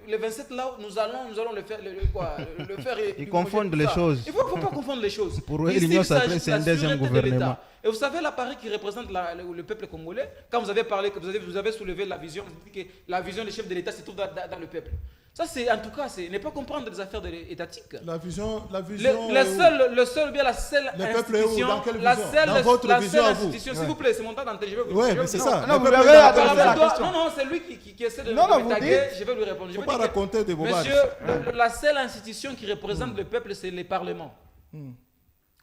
les 27 là, nous allons le faire. Le faire Ils confondent les choses. Il ne faut pas confondre les choses. Pour eux, Ici, l'Union il s'agit sacrée, c'est un de la deuxième sûreté de gouvernement. l'État. Et vous savez l'appareil qui représente le peuple congolais, quand vous avez parlé, que vous avez soulevé la vision, vous dites que la vision des chefs de l'État se trouve dans le peuple. Ça, c'est en tout cas, c'est ne pas comprendre des affaires étatiques. La vision. Le seul, bien la seule Le peuple est où? institution, Dans quelle la vision? seule, Dans votre la vision seule à vous? institution, s'il Ouais. vous plaît, c'est mon temps d'antenne, je vais vous Ouais, je vais mais c'est vous- ça. Non, Le vous peuple l'avez est dans adressé quelle la vision? question. Non, c'est lui qui essaie de Non, non, me vous taguer, dites. je vais lui répondre. Je Faut vais pas dire que, raconter des bobards. monsieur, la seule institution qui représente le peuple, c'est le Parlement.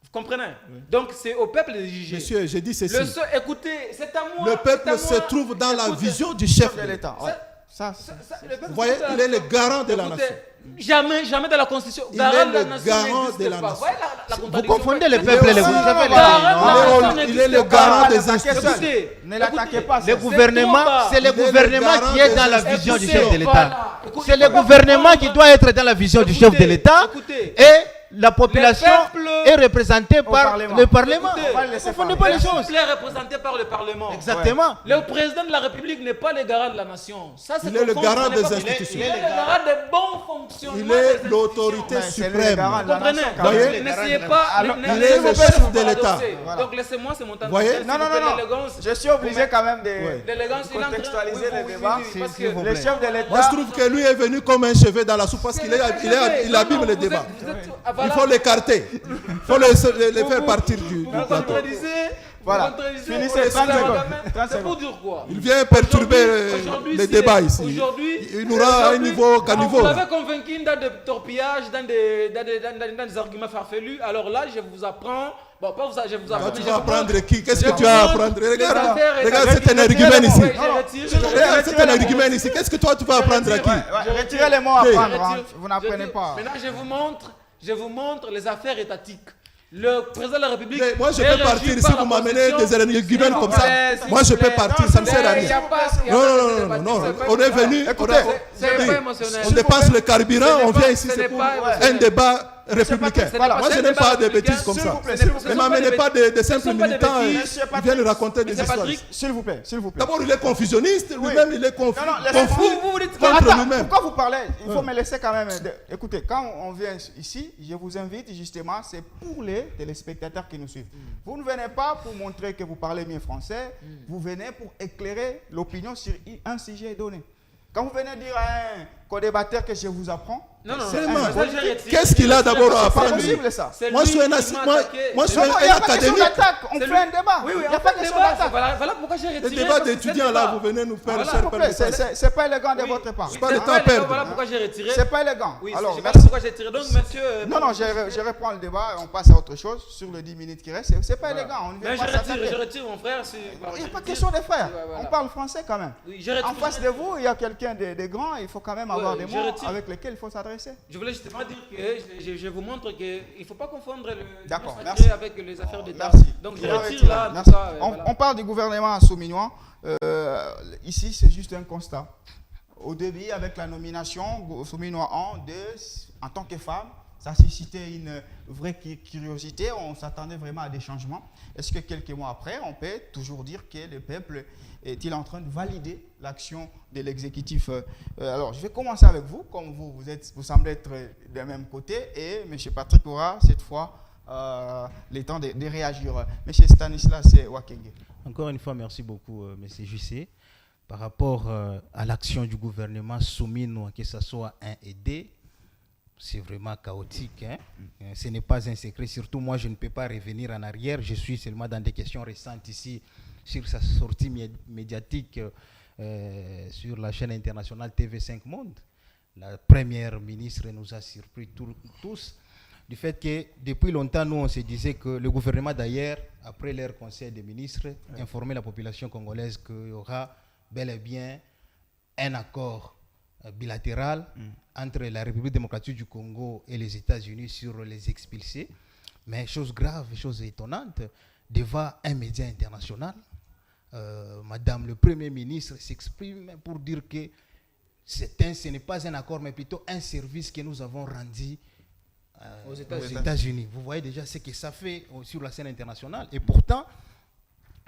Vous comprenez? Donc, c'est au peuple de juger. Monsieur, j'ai dit ceci. Écoutez, c'est à moi. Le c'est à peuple moi. se trouve dans la Écoutez, vision du chef De de l'État. l'État. ouais. Ça- Ça, le peuple Vous voyez, se trouve il est le garant de la Écoutez, nation. Jamais dans la Constitution. Il Garant est de la le nation garant n'existe de la pas. nation. Vous voyez la Vous contradiction? confondez les Il est peuples et les aussi- gouvernements. Il est le garant des institutions. Écoutez, ne l'attaquez pas. Le c'est- gouvernement, c'est le Il est le gouvernement garant qui est des dans la institutions. vision du Écoutez, chef de l'État. voilà. C'est le gouvernement qui doit être dans la vision du chef de l'État Écoutez. et la population Le peuple est représentée par Parlement. le Parlement. Écoutez, On va le laisser Ne confondez parler. pas les choses. Il est représenté par le Parlement. Exactement. Le président de la République n'est pas le garant de la nation. Ça, c'est Il est le confondre, garant ce n'est des pas- institutions. Il est le garant des bons fonctionnements. Il des est institutions. l'autorité Ouais, c'est le garant suprême. de la Comprenez? nation, quand Voyez? même. N'essayez pas. Alors, il est le chef de l'État. Voilà. Donc laissez-moi, c'est mon temps. Voyez? S'il vous Non, non, plaît, non, non. l'élégance. Je suis obligé quand même Ouais. L'élégance, il est en train- contextualiser oui, le oui, débat. oui, oui, parce que s'il vous le plaît. chef de Moi, l'État. je trouve que lui est venu comme un cheveu dans la soupe parce qu'il il habime le débat. Il faut l'écarter. Il faut le faire partir du Vous plateau. contredisez. Voilà. Vous contredisez. Finissez, Vous 30 savez, secondes. madame, 30 C'est pour dire quoi? Il vient perturber Aujourd'hui, les si débats ici. Aujourd'hui, Il nous rend à un niveau caniveau. Vous l'avez convaincu dans des torpillages, dans des arguments farfelus. Alors là, je vous apprends. Bon, pas vous, je vous apprends. Toi, tu mais je vas vous apprendre montre- qui? Qu'est-ce je que tu vous vas montre apprendre? les Regarde, affaires regarde, étatiques. c'est un argument ici. Ouais, j'ai retiré. Regarde, c'est un argument ici. Qu'est-ce que toi, tu vas apprendre à qui? Ouais, retirez les mots à Ok. prendre. hein. retire. Vous n'apprenez pas. Maintenant, je vous montre les affaires étatiques. Le président de la République. Mais moi, je est peux partir régi si par vous la m'amenez Constitution. des arguments comme ça. S'il Moi, vous je plaît. peux partir, ça ne sert à Il y a rien. pas- il y a Non, pas de non, débat, non, c'est non. pas On est émotionnel. venu. Écoutez, c'est pas émotionnel. On dépasse le carburant, on vient ici, Ce n'est c'est pour pas un émotionnel. débat républicain. Voilà. Moi, je n'aime pas des bêtises comme S'il ça. vous plaît, Ce s'il ne vous Ne plaît. m'amenez pas de simples sont pas des militants bêtises. qui viennent raconter des Monsieur histoires. Patrick, S'il vous plaît, s'il vous plaît. D'abord, il est confusionniste, lui-même, il est confus vous dites contre Attends, lui-même. pourquoi vous parlez? Il faut me laisser quand même. Écoutez, quand on vient ici, je vous invite justement, c'est pour les téléspectateurs qui nous suivent. Vous ne venez pas pour montrer que vous parlez bien français, vous venez pour éclairer l'opinion sur un sujet donné. Quand vous venez dire à un co-débatteur que je vous apprends, non, non, C'est non, mal. ça, j'ai retiré. Qu'est-ce qu'il a d'abord à c'est pas apprendre possible ça. C'est Moi, je lui suis un qui assis- m'a moi- attaqué. moi, je suis Non, un non, il n'y a pas question académique. d'attaque, on C'est fait un lui. débat. Oui, oui, Il n'y a on pas fait le question débat. d'attaque. Voilà pourquoi j'ai Le retiré. débat parce que c'est d'étudiants, le là, débat. vous venez nous faire Voilà. cher S'il vous plaît, c'est pas élégant de Oui. votre part. Pas de C'est temps à élégant, perdre. Voilà pourquoi j'ai retiré. C'est pas élégant. Oui, Alors, je sais pas merci. pourquoi j'ai retiré. Donc, monsieur. Non, non, je reprends le débat et on passe à autre chose sur les 10 minutes qui restent. C'est pas élégant. On ne vient Mais pas je s'attaquer. retire, mon frère. Il n'y a pas question de frères. Voilà. On parle français quand même. Oui, je retire. En face de vous, il y a quelqu'un de grand. Il faut quand même avoir Ouais, des je mots retire. avec lesquels il faut s'adresser. Je voulais justement dire que je vous montre qu'il ne faut pas confondre le D'accord, sacré merci. avec les affaires d'État. Merci. Donc je Je retire retire. là. en tout Merci. cas, voilà. On parle du gouvernement souminois. Ici, c'est juste un constat. Au début, avec la nomination, Souminois en tant que femme, ça a suscité une vraie curiosité. On s'attendait vraiment à des changements. Est-ce que quelques mois après, on peut toujours dire que le peuple est-il en train de valider l'action de l'exécutif? Alors, je vais commencer avec vous. Comme vous semblez être du même côté. Et M. Patrick aura cette fois le temps de réagir. M. Stanislas Wakenge. Encore une fois, merci beaucoup, M. JC. Par rapport à l'action du gouvernement souminois, que ce soit 1 et 2, c'est vraiment chaotique. Hein? Ce n'est pas un secret. Surtout moi, je ne peux pas revenir en arrière. Je suis seulement dans des questions récentes ici sur sa sortie médiatique sur la chaîne internationale TV5 Monde. La première ministre nous a surpris tous du fait que depuis longtemps, nous, on se disait que le gouvernement d'ailleurs, après leur conseil des ministres, informait la population congolaise qu'il y aura bel et bien un accord bilatéral entre la République démocratique du Congo et les États-Unis sur les expulsés. Mais chose grave, chose étonnante, devant un média international, Madame le Premier ministre s'exprime pour dire que ce n'est pas un accord, mais plutôt un service que nous avons rendu aux États-Unis. Vous voyez déjà ce que ça fait sur la scène internationale. Et pourtant,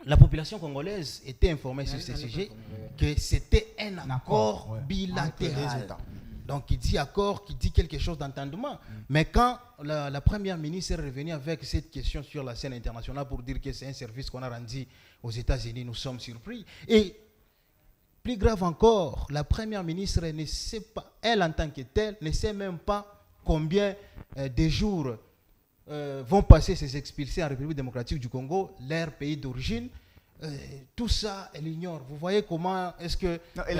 la population congolaise était informée sur ce sujet que c'était un accord bilatéral. Donc, qui dit accord, qui dit quelque chose d'entendement. Mais quand la première ministre est revenue avec cette question sur la scène internationale pour dire que c'est un service qu'on a rendu aux États-Unis, nous sommes surpris. Et plus grave encore, la première ministre ne sait pas, elle en tant que telle, ne sait même pas combien de jours vont passer ces expulsés en République démocratique du Congo, leur pays d'origine. Tout ça, elle ignore. Vous voyez comment est-ce que... Non, elle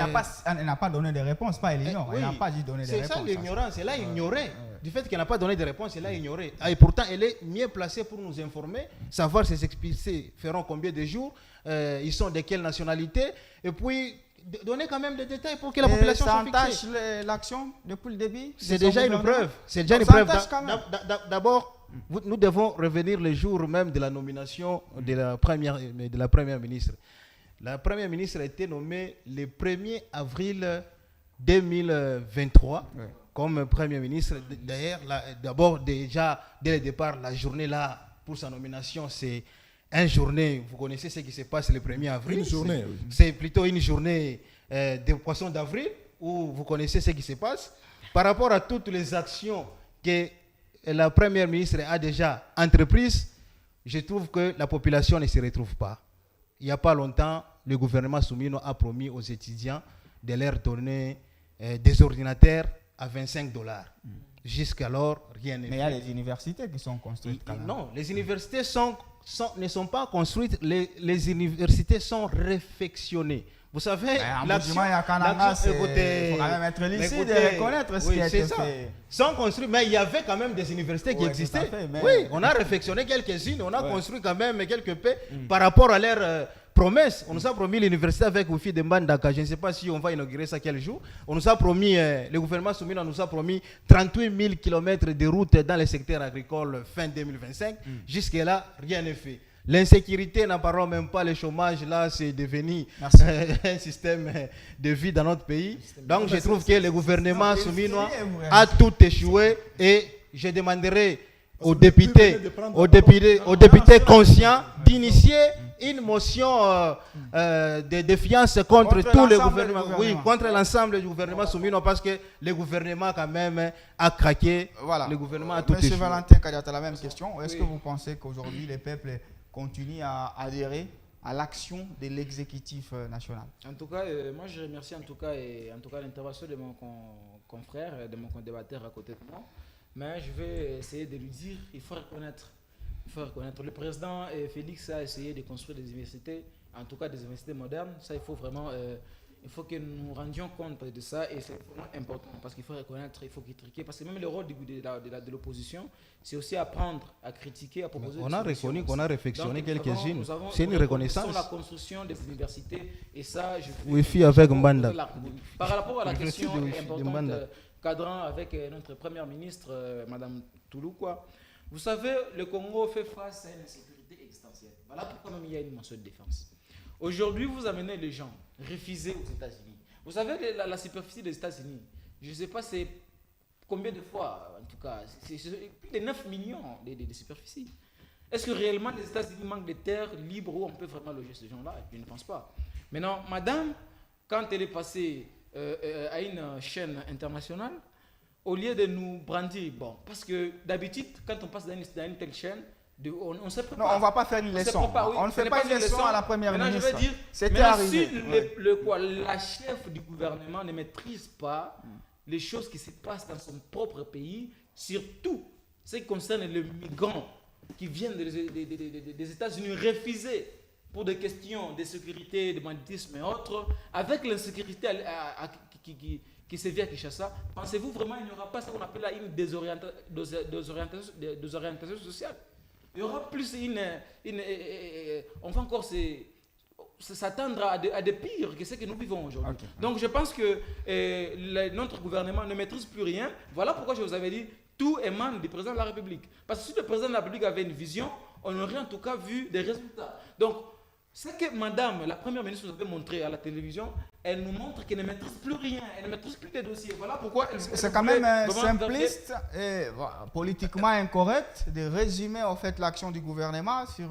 n'a pas donné de réponse, pas elle ignore. Elle n'a pas dit donner des réponses. C'est ça l'ignorance, elle a ignoré. Du fait qu'elle n'a pas donné de réponse, elle a ignoré. Et pourtant, elle est mieux placée pour nous informer, savoir ces expulsés feront combien de jours, ils sont de quelle nationalité, et puis donner quand même des détails pour que la population soit fixée. Ça entache l'action depuis le début. C'est déjà une preuve. C'est déjà une preuve. D'abord, nous devons revenir le jour même de la nomination de la première ministre. La première ministre a été nommée le 1er avril 2023 comme première ministre. D'ailleurs, d'abord, déjà, dès le départ, la journée là, pour sa nomination, c'est une journée, vous connaissez ce qui se passe le 1er avril. Une journée, oui. C'est plutôt une journée de poisson d'avril, où vous connaissez ce qui se passe. Par rapport à toutes les actions que la première ministre a déjà entreprises, je trouve que la population ne se retrouve pas. Il n'y a pas longtemps, le gouvernement souminois a promis aux étudiants de leur donner des ordinateurs à $25. Jusqu'alors, rien n'est fait. Mais il y a les universités qui sont construites quand même. Non, les universités ne sont pas construites, les universités sont réfectionnées. Vous savez, il faut quand même être lucide et reconnaître ce qui a été fait. Sont construits, mais il y avait quand même des universités qui existaient. Oui, on a réfectionné quelques-unes, on a construit quand même quelques peu par rapport à leur promesses. On nous a promis l'université avec Wifi de Mbandaka. Je ne sais pas si on va inaugurer ça quel jour. On nous a promis, le gouvernement Soumino nous a promis 38 000 km de routes dans le secteur agricole fin 2025. Jusque-là, rien n'est fait. L'insécurité, n'en parlons même pas, le chômage, là, c'est devenu un système de vie dans notre pays. Donc, je trouve que le gouvernement souminois a tout échoué et je demanderai aux députés conscients d'initier une motion de défiance contre tout le gouvernement. Oui, contre l'ensemble du gouvernement souminois parce que le gouvernement, quand même, a craqué. Voilà. Le gouvernement a tout échoué. Monsieur Valentin Kadiata, la même question. Est-ce que vous pensez qu'aujourd'hui, les peuples continue à adhérer à l'action de l'exécutif national? En tout cas, moi je remercie en tout cas l'intervention de mon confrère, de mon débatteur à côté de moi. Mais je vais essayer de lui dire, il faut reconnaître. Le président Félix a essayé de construire des universités, en tout cas des universités modernes. Ça, il faut vraiment, il faut que nous nous rendions compte de ça et c'est vraiment important parce qu'il faut reconnaître, il faut critiquer. Parce que même le rôle de l'opposition, c'est aussi apprendre à critiquer, à proposer. On a reconnu qu'on a réflexionné quelques-unes. C'est une Nous reconnaissance. la construction des universités et ça, je Wifi avec Mbanda. Par rapport à la question importante, cadrant avec notre première ministre, Madame Touloukwa, vous savez, le Congo fait face à une insécurité existentielle. Voilà pourquoi même il y a une mention de défense. Aujourd'hui, vous amenez les gens réfugiés aux États-Unis. Vous savez, la superficie des États-Unis, je ne sais pas c'est combien de fois, en tout cas, c'est plus de 9 millions de superficie. Est-ce que réellement les États-Unis manquent de terres libres où on peut vraiment loger ces gens-là? Je ne pense pas. Maintenant, madame, quand elle est passée à une chaîne internationale, au lieu de nous brandir, bon, parce que d'habitude, quand on passe dans une telle chaîne, on se prépare. Non, on ne va pas faire une leçon. On ne fait pas une leçon à la première ministre. Je veux dire, c'était arrivé. Si la chef du gouvernement ne maîtrise pas les choses qui se passent dans son propre pays, surtout ce qui concerne les migrants qui viennent des États-Unis refusés pour des questions de sécurité, de banditisme et autres, avec l'insécurité qui se vit à Kinshasa, pensez-vous vraiment qu'il n'y aura pas ce qu'on appelle là une désorientation sociale? Il y aura plus on va encore s'attendre à des pires que ce que nous vivons aujourd'hui. Okay. Donc je pense que notre gouvernement ne maîtrise plus rien. Voilà pourquoi je vous avais dit, tout émane du président de la République. Parce que si le président de la République avait une vision, on aurait en tout cas vu des résultats. Donc, ce que madame, la première ministre, nous avait montré à la télévision, elle nous montre qu'elle ne maîtrise plus rien, elle ne maîtrise plus les dossiers. Voilà pourquoi c'est quand même simpliste et politiquement incorrect de résumer en fait l'action du gouvernement sur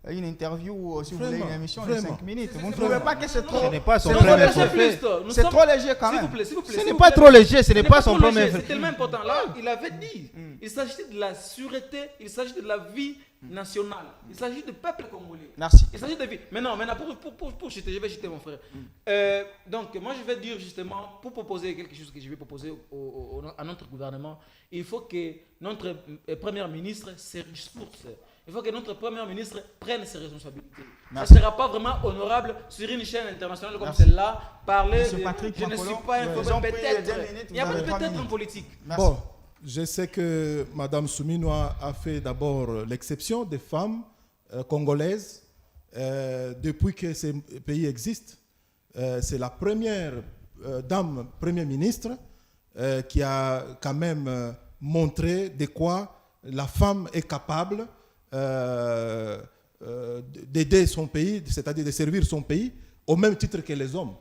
une interview ou si vous voulez une émission de 5 minutes. Vous ne trouvez pas que c'est trop Ce n'est pas son premier fait. C'est trop léger quand même. S'il vous plaît. Ce n'est pas trop léger, ce n'est pas son premier fait. C'est tellement important. Là, il avait dit, il s'agit de la sûreté, il s'agit de la vie nationale. Il s'agit du peuple congolais. Merci. Il s'agit de vie. Mais non, maintenant, pour jeter, je vais jeter mon frère. Donc, moi, je vais dire justement, pour proposer quelque chose que je vais proposer à notre gouvernement, il faut que notre première ministre se ressource. Il faut que notre premier ministre prenne ses responsabilités. Merci. Ça ne sera pas vraiment honorable sur une chaîne internationale comme celle-là, parler de... Je ne suis pas informé, peut-être. Il n'y a pas de peut-être en politique. Merci. Bon, je sais que Mme Souminois a fait d'abord l'exception des femmes congolaises depuis que ces pays existent. C'est la première dame Premier ministre qui a quand même montré de quoi la femme est capable d'aider son pays, c'est-à-dire de servir son pays au même titre que les hommes.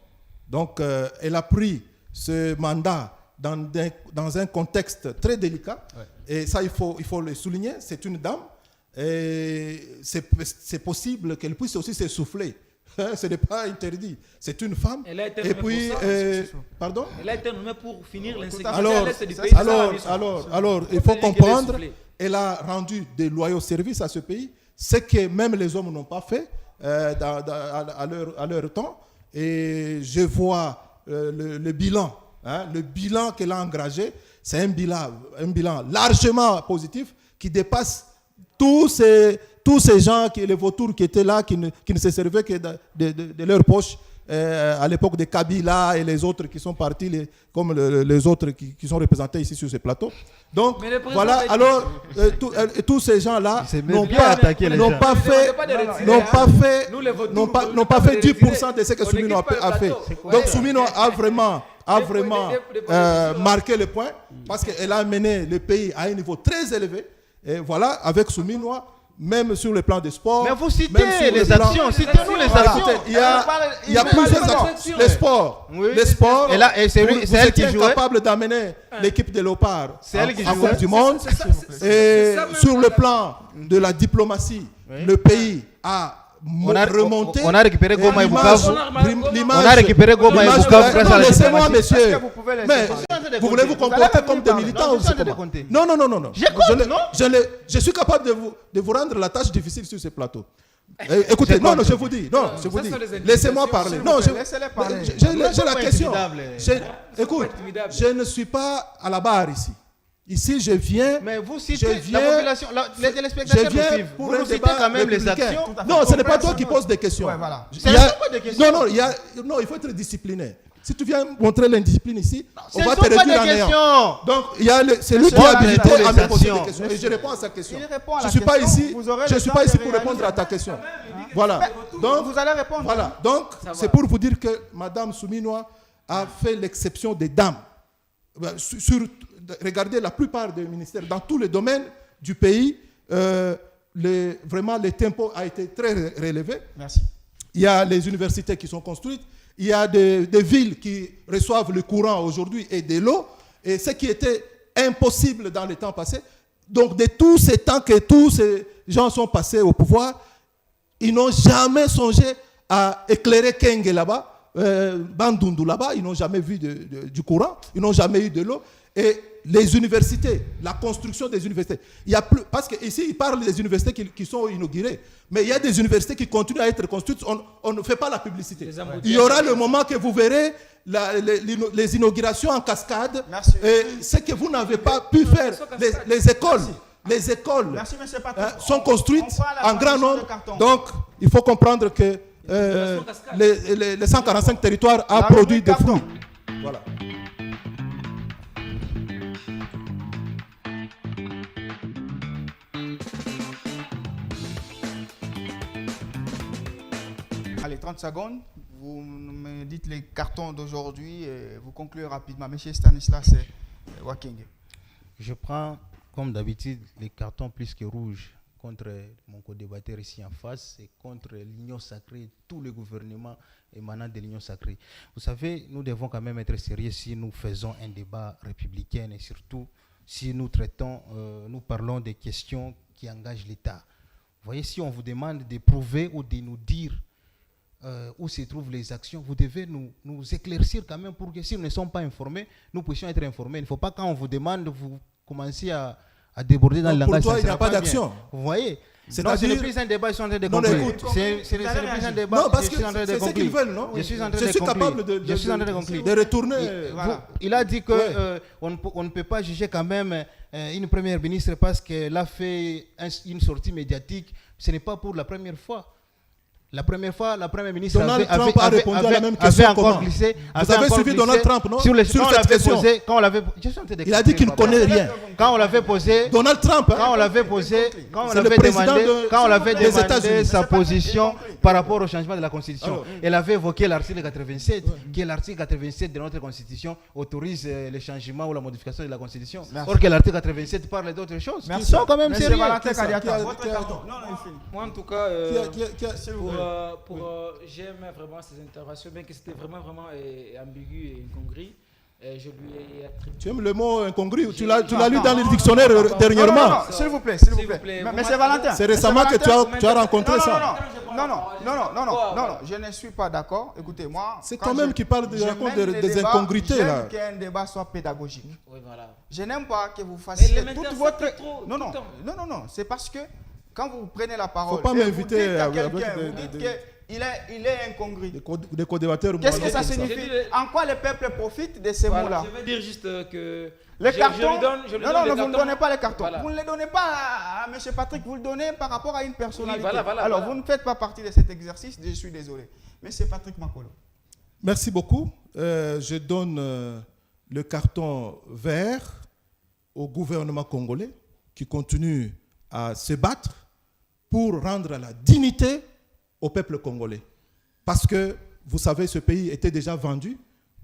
Donc, elle a pris ce mandat dans un contexte très délicat. Ouais. Et ça, il faut le souligner. C'est une dame. Et c'est possible qu'elle puisse aussi s'essouffler. Ce n'est pas interdit. C'est une femme. Elle a été nommée pour ça. Pardon? Elle a été nommée pour finir l'insécurité. Alors, il faut comprendre. Elle a rendu des loyaux services à ce pays, ce que même les hommes n'ont pas fait à leur temps. Et je vois le bilan. Le bilan qu'elle a engagé, c'est un bilan largement positif qui dépasse tous ces gens, les vautours qui étaient là, qui ne se servaient que de leur poche à l'époque de Kabila et les autres qui sont partis, comme les autres qui sont représentés ici sur ce plateau. Donc voilà, alors tous ces gens-là n'ont pas fait 10% de ce que Soumino a fait. Donc Soumino a vraiment marqué le point parce qu'elle a mené le pays à un niveau très élevé. Et voilà, avec Soumino, même sur le plan des sports. Mais vous citez les actions, citez-nous les actions. Il y a plusieurs actions. Les sports. Les sports. Et c'est elle qui jouait. Capable d'amener l'équipe de Léopard en jouait. Coupe du Monde. Et sur le plan de la diplomatie, le pays a remonté. On a récupéré Goma et Bukavu. On a récupéré Goma et Bukavu grâce à la laissez-moi, monsieur. Mais vous voulez vous comporter comme des militants ou c'est comment? Non. Je suis capable de vous rendre la tâche difficile sur ce plateau. Écoutez, je vous dis. Laissez-moi parler. Non, j'ai la question. Écoute, je ne suis pas à la barre ici. Ici, je viens. Mais vous citez la population, les téléspectateurs nous suivent. Pour vous citez quand même les actions. Non, ce n'est pas toi qui poses des questions. Ouais, voilà. Non, il faut être discipliné. Si tu viens montrer l'indiscipline ici, on va te Ce ne sont réduire pas en des néant. questions. Donc, c'est lui qui est habilité à me poser des questions. Et je réponds à sa question. Je ne suis pas ici pour répondre à ta question. Voilà. Donc, vous allez répondre. Voilà. Donc, c'est pour vous dire que Mme Souminois a fait l'exception des dames. Regardez la plupart des ministères, dans tous les domaines du pays, vraiment le tempo a été très relevé. Merci. Il y a les universités qui sont construites, il y a des villes qui reçoivent le courant aujourd'hui et de l'eau, et ce qui était impossible dans les temps passés. Donc de tous ces temps que tous ces gens sont passés au pouvoir, ils n'ont jamais songé à éclairer Kenge là-bas, Bandundu là-bas, ils n'ont jamais vu du courant, ils n'ont jamais eu de l'eau. Et les universités, la construction des universités. Il y a plus, parce qu'ici, ils parlent des universités qui sont inaugurées. Mais il y a des universités qui continuent à être construites. On ne fait pas la publicité. Il y aura le moment que vous verrez les inaugurations en cascade. Merci. Et ce que vous n'avez pas pu faire, les écoles. Les écoles sont construites en grand nombre. Donc, il faut comprendre que les 145 territoires ont produit des fruits. Voilà. Allez, 30 secondes. Vous me dites les cartons d'aujourd'hui et vous concluez rapidement. Monsieur Stanislas Waking. Je prends, comme d'habitude, les cartons plus que rouges contre mon co-débatteur ici en face et contre l'Union sacrée, tous les gouvernements émanant de l'Union sacrée. Vous savez, nous devons quand même être sérieux si nous faisons un débat républicain et surtout si nous traitons, nous parlons des questions qui engagent l'État. Vous voyez, si on vous demande de prouver ou de nous dire où se trouvent les actions, vous devez nous éclaircir quand même pour que si nous ne sommes pas informés, nous puissions être informés. Il ne faut pas quand on vous demande, vous commencez à déborder dans le langage. Pour toi, il n'y a pas d'action. Vous voyez? C'est-à-dire... ce n'est plus un débat, ils sont en train de conclure. C'est plus un débat, non, parce que c'est ce qu'ils veulent, non? Je suis en train je suis capable de retourner. Il a dit qu'on ne peut pas juger quand même une première ministre parce qu'elle a fait une sortie médiatique. Ce n'est pas pour la première fois. La première fois, la première ministre Donald Trump a répondu à la même question. Encore glissé, vous avez suivi Donald Trump, non? Sur cette question. Il a dit qu'il ne connaît rien. Quand on l'avait posé, Donald Trump, quand on l'avait posé, quand on l'avait demandé sa position par rapport au changement de la Constitution, elle avait évoqué l'article 87, qui est l'article 87 de notre Constitution autorise le changement ou la modification de la Constitution. Or que l'article 87 parle d'autres choses. Ils sont quand même sérieux. Moi, en tout cas, j'aime vraiment ces interventions, bien que c'était vraiment ambigu et incongru. Je lui ai attribué... Tu aimes le mot incongru? Tu l'as lu dans le dictionnaire dernièrement? Non, s'il vous plaît. Mais c'est Valentin. C'est récemment que tu as rencontré ça. Non, je ne suis pas d'accord. Écoutez, moi... C'est toi-même qui parle des incongruités, là. J'aime qu'un débat soit pédagogique. Oui, voilà. Je n'aime pas que vous fassiez toute votre... Non, c'est parce que quand vous prenez la parole, faut pas m'inviter à quelqu'un, vous dites qu'il est incongru. Des co-débatteurs. Qu'est-ce que ça signifie? En quoi le peuple profite de ces mots-là? Je vais dire juste que... Les cartons, vous ne donnez pas les cartons. Voilà. Vous ne les donnez pas à M. Patrick, vous le donnez par rapport à une personnalité. Oui, voilà, alors, vous ne faites pas partie de cet exercice, je suis désolé. M. Patrick Makolo. Merci beaucoup. Je donne le carton vert au gouvernement congolais qui continue à se battre pour rendre la dignité au peuple congolais. Parce que, vous savez, ce pays était déjà vendu,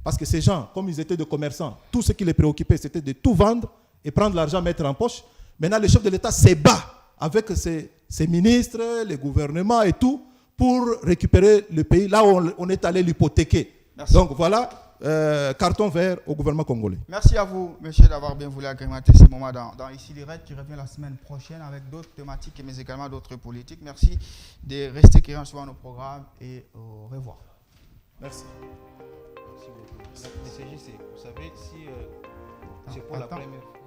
parce que ces gens, comme ils étaient des commerçants, tout ce qui les préoccupait, c'était de tout vendre et prendre l'argent, mettre en poche. Maintenant, le chef de l'État se bat avec ses ministres, les gouvernements et tout, pour récupérer le pays là où on est allé l'hypothéquer. Merci. Donc voilà, carton vert au gouvernement congolais. Merci à vous, monsieur, d'avoir bien voulu agrémenter ce moment dans Ici Direct, qui revient la semaine prochaine avec d'autres thématiques, mais également d'autres politiques. Merci de rester clients sur nos programmes et au revoir. Merci. Merci beaucoup. Mais c'est juste, vous savez, si c'est pour la Attends. première fois.